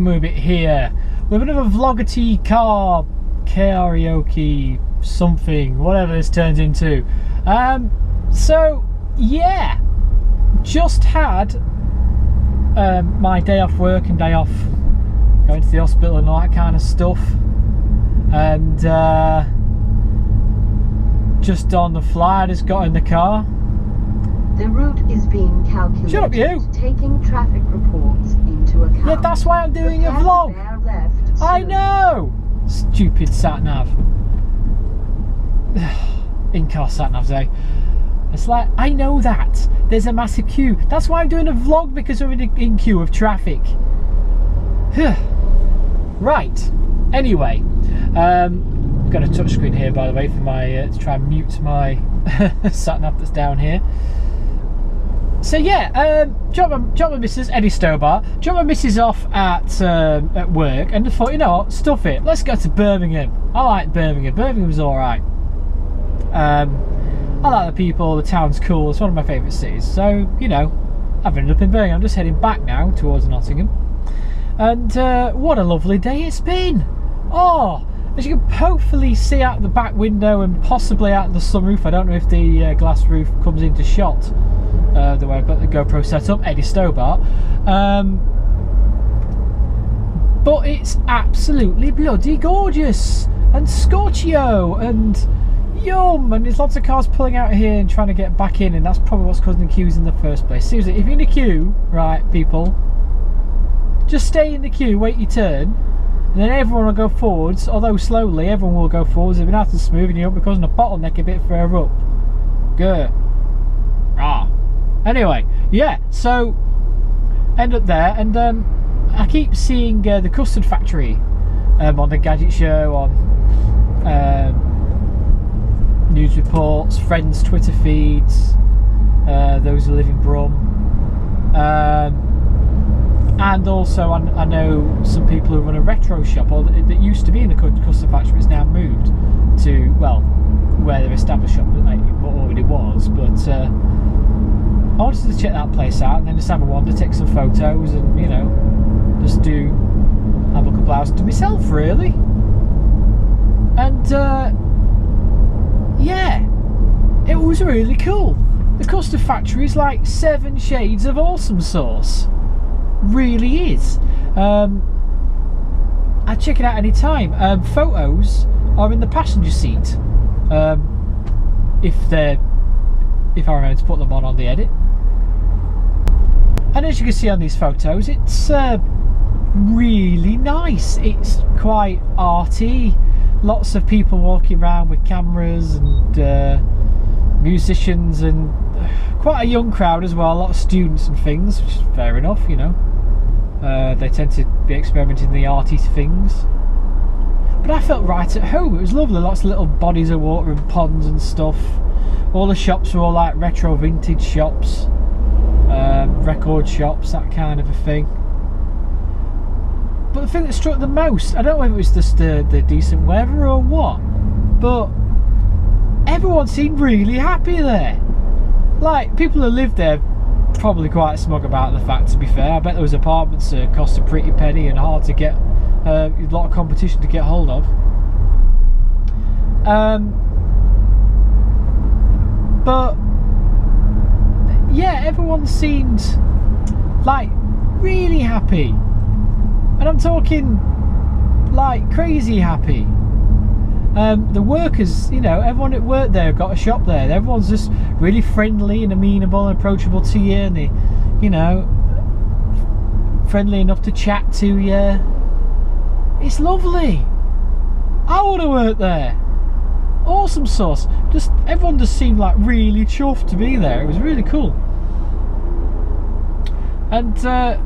Moobit here with another vloggerty car karaoke something, whatever this turns into. So yeah, just had my day off work and day off going to the hospital and all that kind of stuff, and just on the fly I just got in the car. The route is being calculated. Shut up, you! Taking traffic reports into account. Yeah, that's why I'm doing a vlog. I know! Stupid sat-nav. In-car sat-navs, eh? It's like, I know that. There's a massive queue. That's why I'm doing a vlog, because we're in queue of traffic. Right. Anyway. I've got a touchscreen here, by the way, for my to try and mute my sat-nav that's down here. So yeah, dropped my missus, Eddie Stobart, dropped my missus off at work, and I thought, you know what, stuff it, let's go to Birmingham. I like Birmingham. Birmingham's alright. I like the people, the town's cool, it's one of my favourite cities. So, you know, I've ended up in Birmingham. I'm just heading back now towards Nottingham. And what a lovely day it's been. Oh, as you can hopefully see out the back window and possibly out the sunroof. I don't know if the glass roof comes into shot the way I've got the GoPro set up, Eddie Stobart. But it's absolutely bloody gorgeous and scorchio and yum, and there's lots of cars pulling out here and trying to get back in, and that's probably what's causing the queues in the first place. Seriously, if you're in a queue, right, people, just stay in the queue, wait your turn, and then everyone will go forwards, although slowly, everyone will go forwards. If you're nice and smooth and you're up because of a bottleneck a bit further up. Good. Ah. Anyway, yeah, so end up there, and I keep seeing the custard factory on the gadget show, on news reports, friends' Twitter feeds, those who live in Brum, and also I know some people who run a retro shop, or that used to be in the custard factory, it's now moved to, well, where their established shop already was, but I wanted to check that place out and then just have a wander, take some photos, and, you know, just have a couple hours to myself, really. And yeah, it was really cool. The custard factory is like 7 shades of awesome sauce. Really is. I'd check it out any time. Photos are in the passenger seat, if I remember to put them on the edit. And as you can see on these photos, it's really nice. It's quite arty. Lots of people walking around with cameras and musicians, and quite a young crowd as well. A lot of students and things, which is fair enough, you know. They tend to be experimenting in the arty things. But I felt right at home. It was lovely. Lots of little bodies of water and ponds and stuff. All the shops were all like retro vintage shops, record shops, that kind of a thing. But the thing that struck the most, I don't know if it was just the decent weather or what, but everyone seemed really happy there. Like, people who lived there probably quite smug about the fact, to be fair. I bet those apartments cost a pretty penny and hard to get, a lot of competition to get hold of. But yeah, everyone seemed like really happy, and I'm talking like crazy happy. The workers, you know, everyone that worked there got a shop there. Everyone's just really friendly and amenable and approachable to you, and they, you know, friendly enough to chat to you. It's lovely. I want to work there. Awesome sauce. Just everyone just seemed like really chuffed to be there. It was really cool. And I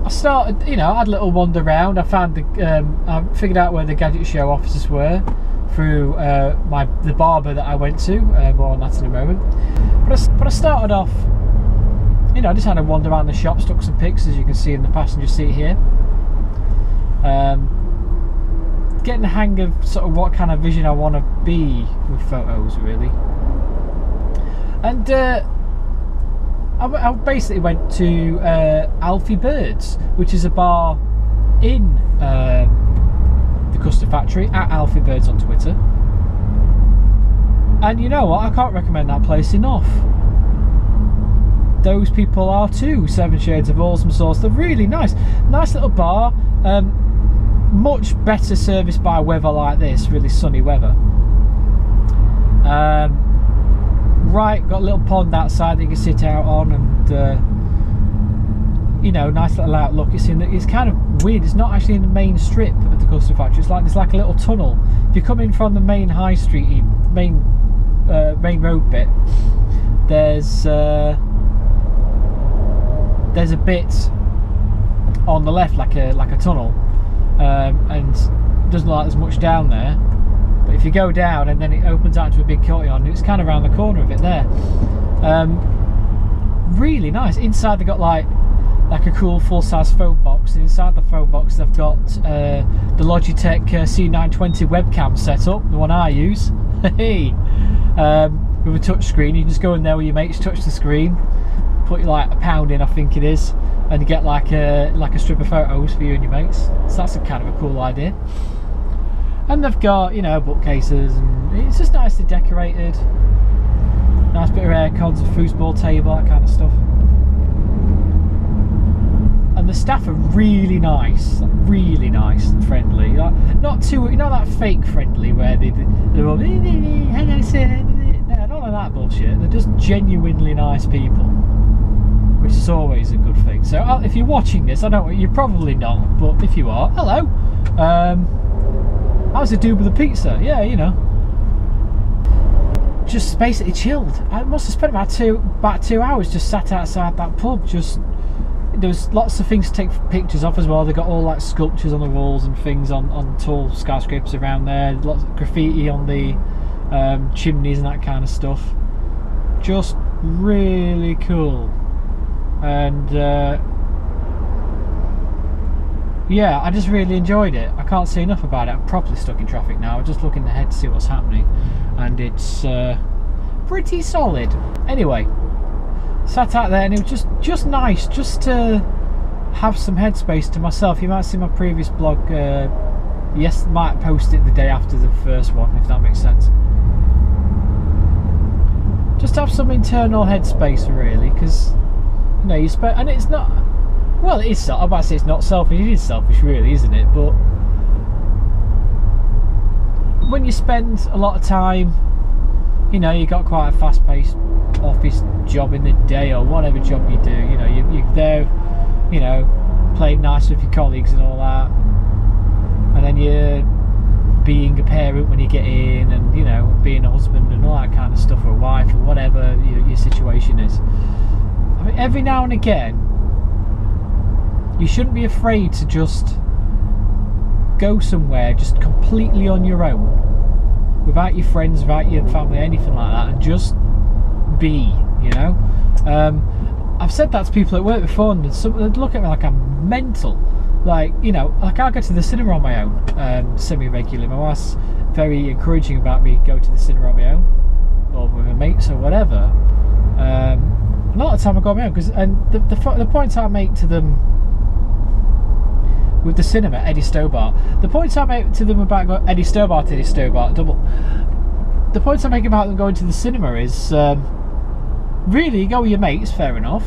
started, you know, I had a little wander around. I found I figured out where the gadget show offices were through the barber that I went to. More on that in a moment. But I started off, you know, I just had a wander around the shop, took some pics, as you can see in the passenger seat here. Getting the hang of sort of what kind of vision I want to be with photos, really. And I basically went to Alfie Bird's, which is a bar in the custard factory at Alfie Birds on Twitter. And you know what? I can't recommend that place enough. Those people are too. 7 Shades of Awesome Sauce. They're really nice. Nice little bar. Much better service by weather like this. Really sunny weather. Right, got a little pond outside that you can sit out on, and you know, nice little outlook. It's kind of weird. It's not actually in the main strip of the custard factory. It's like a little tunnel. If you're coming from the main high street, main road bit, there's a bit on the left, like a tunnel, and it doesn't look like there's much down there. But if you go down and then it opens out to a big courtyard, and it's kind of around the corner of it there. Really nice. Inside they've got like a cool full-size phone box, and inside the phone box they've got the Logitech C920 webcam set up, the one I use. Hey, with a touch screen. You can just go in there with your mates, touch the screen, put like £1 in, I think it is, and you get like a strip of photos for you and your mates. So that's a kind of a cool idea. And they've got, you know, bookcases, and it's just nicely decorated. Nice bit of aircons, a foosball table, that kind of stuff. And the staff are really nice and friendly. Like, not too, you know, that fake friendly where they're all, hang on a second. No, none of that bullshit. They're just genuinely nice people, which is always a good thing. So if you're watching this, I don't, you're probably not, but if you are, hello. How's it do with the pizza? Yeah, you know. Just basically chilled. I must have spent about two hours just sat outside that pub. Just, there was lots of things to take pictures of as well. They got all like sculptures on the walls and things on tall skyscrapers around there. Lots of graffiti on the chimneys and that kind of stuff. Just really cool. And yeah, I just really enjoyed it. I can't say enough about it. I'm properly stuck in traffic now. I'm just looking ahead to see what's happening, and it's pretty solid. Anyway, sat out there, and it was just nice just to have some headspace to myself. You might see my previous blog. Yes, might post it the day after the first one, if that makes sense. Just have some internal headspace, really, because you know you spend, and it's not. Well, it is. I'm about to say it's not selfish. It is selfish, really, isn't it? But when you spend a lot of time, you know, you got quite a fast-paced office job in the day, or whatever job you do. You know, you're there, you know, playing nice with your colleagues and all that, and then you're being a parent when you get in, and you know, being a husband and all that kind of stuff, or a wife, or whatever your situation is. I mean, every now and again, you shouldn't be afraid to just go somewhere just completely on your own, without your friends, without your family, anything like that, and just be, you know. I've said that to people at work before, and they look at me like I'm mental. Like, you know, like I go to the cinema on my own semi-regularly. My wife's very encouraging about me go to the cinema on my own, or with my mates or whatever. A lot of the time I go on my own, because, and the points I make to them with the cinema, Eddie Stobart. The points I make to them about Eddie Stobart, double. The points I make about them going to the cinema is really, you go with your mates, fair enough.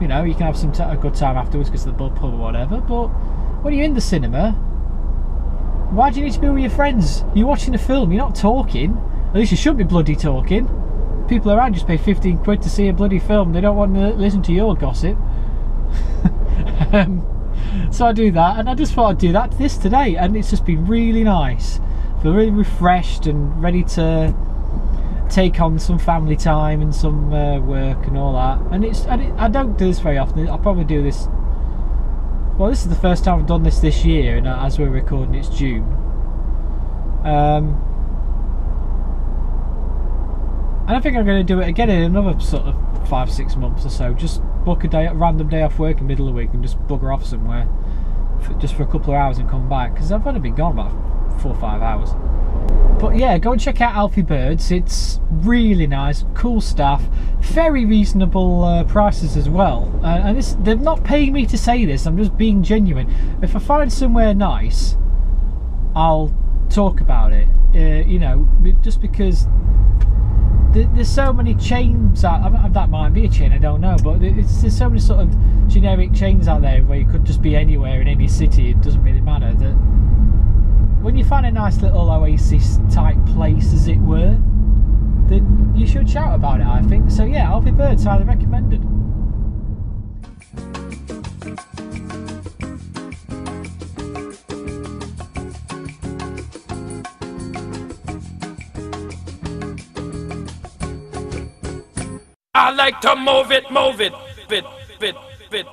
You know, you can have a good time afterwards because of the pub or whatever. But when you're in the cinema, why do you need to be with your friends? You're watching a film. You're not talking. At least you shouldn't be bloody talking. People around just pay 15 quid to see a bloody film. They don't want to listen to your gossip. So I do that, and I just thought I'd do that today, and it's just been really nice. I feel really refreshed and ready to take on some family time and some work and all that. And I don't do this very often. I'll probably do this. Well, this is the first time I've done this year, and as we're recording, it's June. And I think I'm going to do it again in another sort of 5-6 months or so. Just book a random day off work in the middle of the week and just bugger off somewhere just for a couple of hours and come back, because I've only been gone about 4 or 5 hours. But yeah, go and check out Alfie Birds. It's really nice, cool staff, very reasonable prices as well. And they're not paying me to say this, I'm just being genuine. If I find somewhere nice, I'll talk about it. You know, just because there's so many chains out. That might be a chain, I don't know, but there's so many sort of generic chains out there where you could just be anywhere in any city. It doesn't really matter. That when you find a nice little oasis type place, as it were, then you should shout about it, I think. So yeah, Alfie Birds, highly recommended. I like to move it, bit, bit.